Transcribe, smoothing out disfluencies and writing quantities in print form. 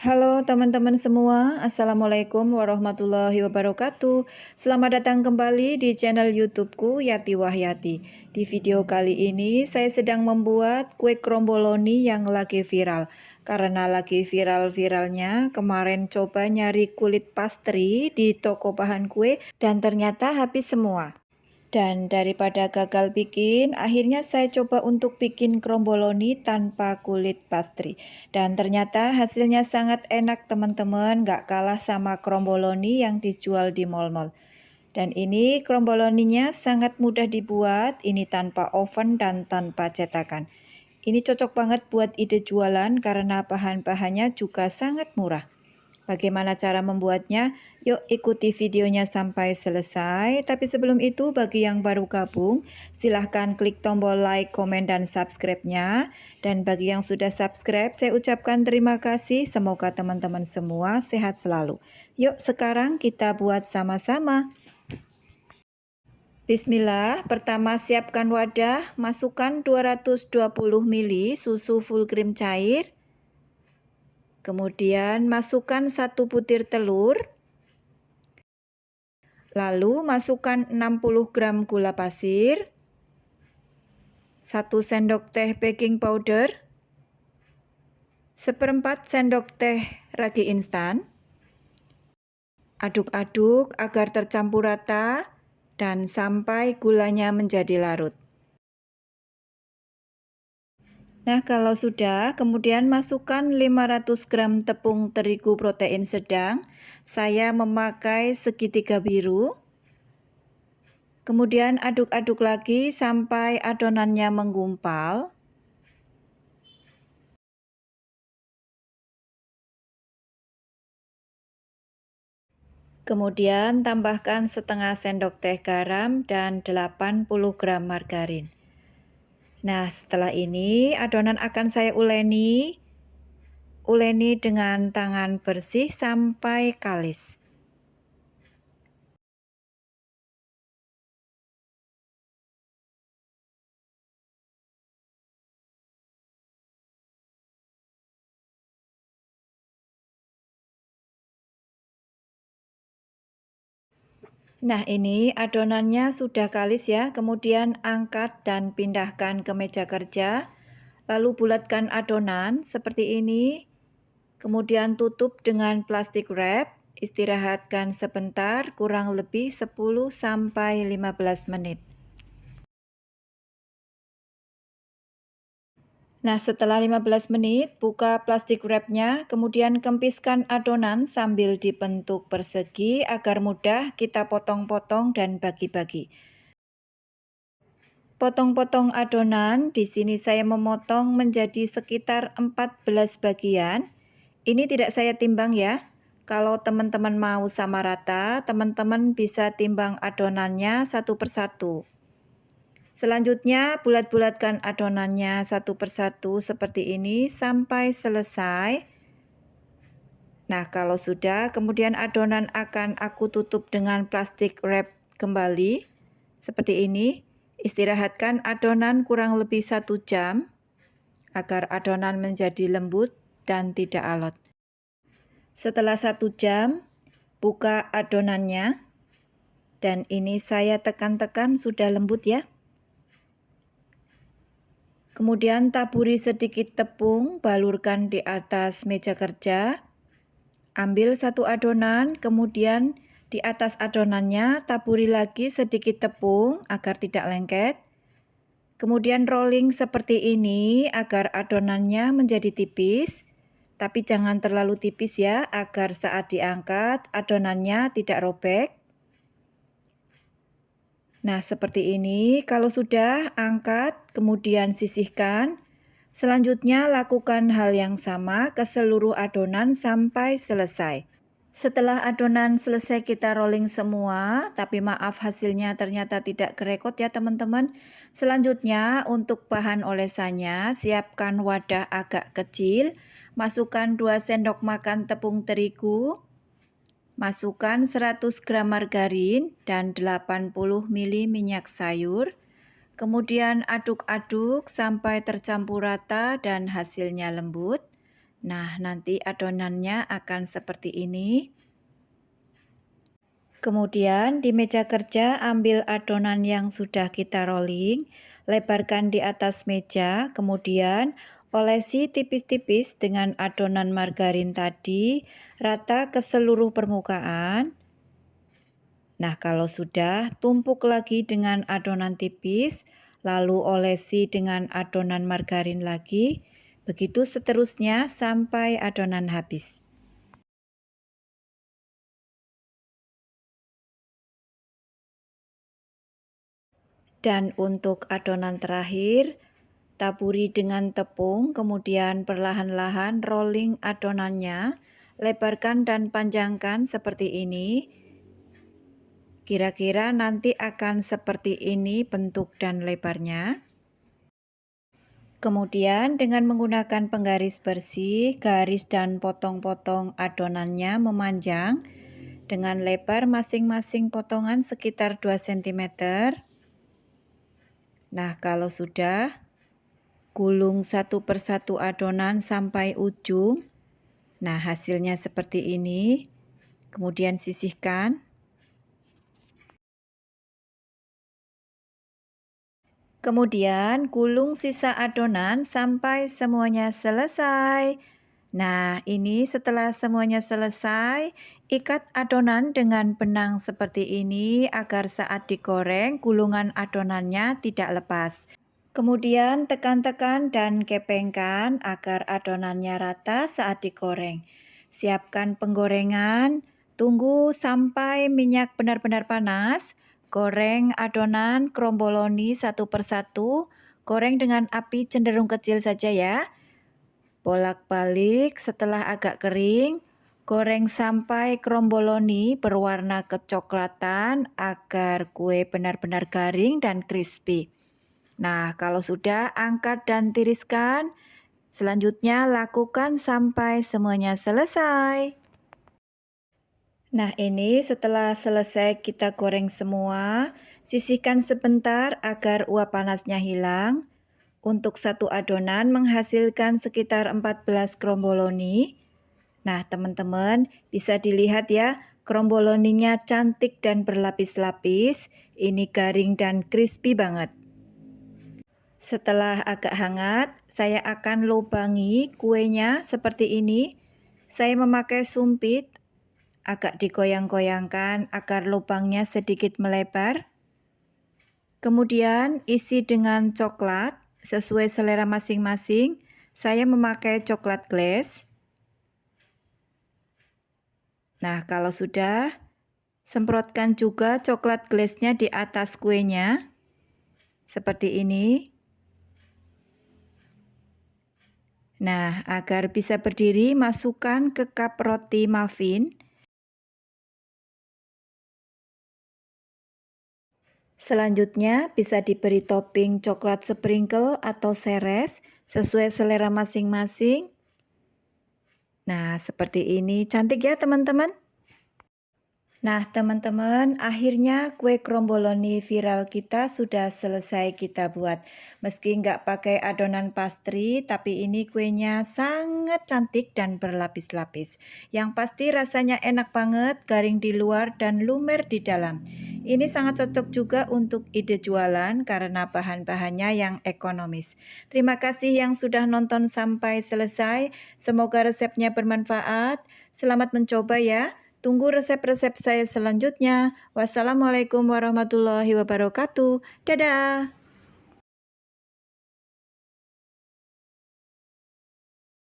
Halo teman-teman semua, Assalamualaikum warahmatullahi wabarakatuh. Selamat datang kembali di channel YouTubeku Yati Wahyati. Di video kali ini saya sedang membuat kue kromboloni yang lagi viral. Karena lagi viral-viralnya, kemarin coba nyari kulit pastry di toko bahan kue dan ternyata habis semua. Dan daripada gagal bikin, akhirnya saya coba untuk bikin kromboloni tanpa kulit pastry. Dan ternyata hasilnya sangat enak teman-teman, gak kalah sama kromboloni yang dijual di mall-mall. Dan ini kromboloninya sangat mudah dibuat, ini tanpa oven dan tanpa cetakan. Ini cocok banget buat ide jualan karena bahan-bahannya juga sangat murah. Bagaimana cara membuatnya? Yuk ikuti videonya sampai selesai. Tapi sebelum itu, bagi yang baru gabung, silahkan klik tombol like, komen, dan subscribe-nya. Dan bagi yang sudah subscribe, saya ucapkan terima kasih. Semoga teman-teman semua sehat selalu. Yuk sekarang kita buat sama-sama. Bismillah, pertama siapkan wadah, masukkan 220 ml susu full cream cair. Kemudian masukkan 1 butir telur. Lalu masukkan 60 gram gula pasir, 1 sendok teh baking powder, 1/4 sendok teh ragi instan. Aduk-aduk agar tercampur rata dan sampai gulanya menjadi larut. Nah, kalau sudah, kemudian masukkan 500 gram tepung terigu protein sedang. Saya memakai segitiga biru. Kemudian aduk-aduk lagi sampai adonannya menggumpal. Kemudian tambahkan setengah sendok teh garam dan 80 gram margarin. Nah, setelah ini adonan akan saya uleni dengan tangan bersih sampai kalis. Nah, ini adonannya sudah kalis ya. Kemudian angkat dan pindahkan ke meja kerja. Lalu bulatkan adonan seperti ini. Kemudian tutup dengan plastik wrap. Istirahatkan sebentar, kurang lebih 10-15 menit. Nah, setelah 15 menit, buka plastik wrapnya, kemudian kempiskan adonan sambil dibentuk persegi agar mudah kita potong-potong dan bagi-bagi. Potong-potong adonan, di sini saya memotong menjadi sekitar 14 bagian. Ini tidak saya timbang ya. Kalau teman-teman mau sama rata, teman-teman bisa timbang adonannya satu persatu. Selanjutnya, bulat-bulatkan adonannya satu persatu seperti ini sampai selesai. Nah, kalau sudah, kemudian adonan akan aku tutup dengan plastik wrap kembali. Seperti ini. Istirahatkan adonan kurang lebih 1 jam agar adonan menjadi lembut dan tidak alot. Setelah 1 jam, buka adonannya. Dan ini saya tekan-tekan sudah lembut ya. Kemudian taburi sedikit tepung, balurkan di atas meja kerja. Ambil satu adonan, kemudian di atas adonannya taburi lagi sedikit tepung agar tidak lengket. Kemudian rolling seperti ini agar adonannya menjadi tipis. Tapi jangan terlalu tipis ya, agar saat diangkat adonannya tidak robek. Nah, seperti ini. Kalau sudah, angkat, kemudian sisihkan. Selanjutnya, lakukan hal yang sama ke seluruh adonan sampai selesai. Setelah adonan selesai kita rolling semua, tapi maaf hasilnya ternyata tidak kerekot ya teman-teman. Selanjutnya, untuk bahan olesannya, siapkan wadah agak kecil. Masukkan 2 sendok makan tepung terigu. Masukkan 100 gram margarin dan 80 ml minyak sayur. Kemudian aduk-aduk sampai tercampur rata dan hasilnya lembut. Nah, nanti adonannya akan seperti ini. Kemudian di meja kerja ambil adonan yang sudah kita rolling, lebarkan di atas meja, kemudian olesi tipis-tipis dengan adonan margarin tadi, rata ke seluruh permukaan. Nah, kalau sudah, tumpuk lagi dengan adonan tipis, lalu olesi dengan adonan margarin lagi, begitu seterusnya sampai adonan habis. Dan untuk adonan terakhir, taburi dengan tepung, kemudian perlahan-lahan rolling adonannya, lebarkan dan panjangkan seperti ini. Kira-kira nanti akan seperti ini bentuk dan lebarnya. Kemudian dengan menggunakan penggaris bersih, garis dan potong-potong adonannya memanjang dengan lebar masing-masing potongan sekitar 2 cm. Nah, kalau sudah, gulung satu persatu adonan sampai ujung. Nah, hasilnya seperti ini. Kemudian sisihkan. Kemudian gulung sisa adonan sampai semuanya selesai. Nah, ini setelah semuanya selesai, ikat adonan dengan benang seperti ini agar saat digoreng gulungan adonannya tidak lepas. Kemudian tekan-tekan dan kepengkan agar adonannya rata saat digoreng. Siapkan penggorengan, tunggu sampai minyak benar-benar panas. Goreng adonan kromboloni satu persatu, goreng dengan api cenderung kecil saja ya. Bolak-balik setelah agak kering, goreng sampai kromboloni berwarna kecoklatan agar kue benar-benar garing dan crispy. Nah, kalau sudah, angkat dan tiriskan. Selanjutnya lakukan sampai semuanya selesai. Nah, ini setelah selesai kita goreng semua, sisihkan sebentar agar uap panasnya hilang. Untuk satu adonan menghasilkan sekitar 14 kromboloni. Nah, teman-teman bisa dilihat ya, kromboloninya cantik dan berlapis-lapis. Ini garing dan crispy banget. Setelah agak hangat, saya akan lubangi kuenya seperti ini. Saya memakai sumpit, agak digoyang-goyangkan agar lubangnya sedikit melebar. Kemudian isi dengan coklat sesuai selera masing-masing. Saya memakai coklat glaze. Nah, kalau sudah, semprotkan juga coklat glaze-nya di atas kuenya. Seperti ini. Nah, agar bisa berdiri, masukkan ke cup roti muffin. Selanjutnya bisa diberi topping coklat sprinkle atau seres sesuai selera masing-masing. Nah, seperti ini. Cantik ya teman-teman? Nah teman-teman, akhirnya kue kromboloni viral kita sudah selesai kita buat. Meski nggak pakai adonan pastry, tapi ini kuenya sangat cantik dan berlapis-lapis. Yang pasti rasanya enak banget, garing di luar dan lumer di dalam. Ini sangat cocok juga untuk ide jualan karena bahan-bahannya yang ekonomis. Terima kasih yang sudah nonton sampai selesai. Semoga resepnya bermanfaat. Selamat mencoba ya. Tunggu resep-resep saya selanjutnya. Wassalamualaikum warahmatullahi wabarakatuh. Dadah.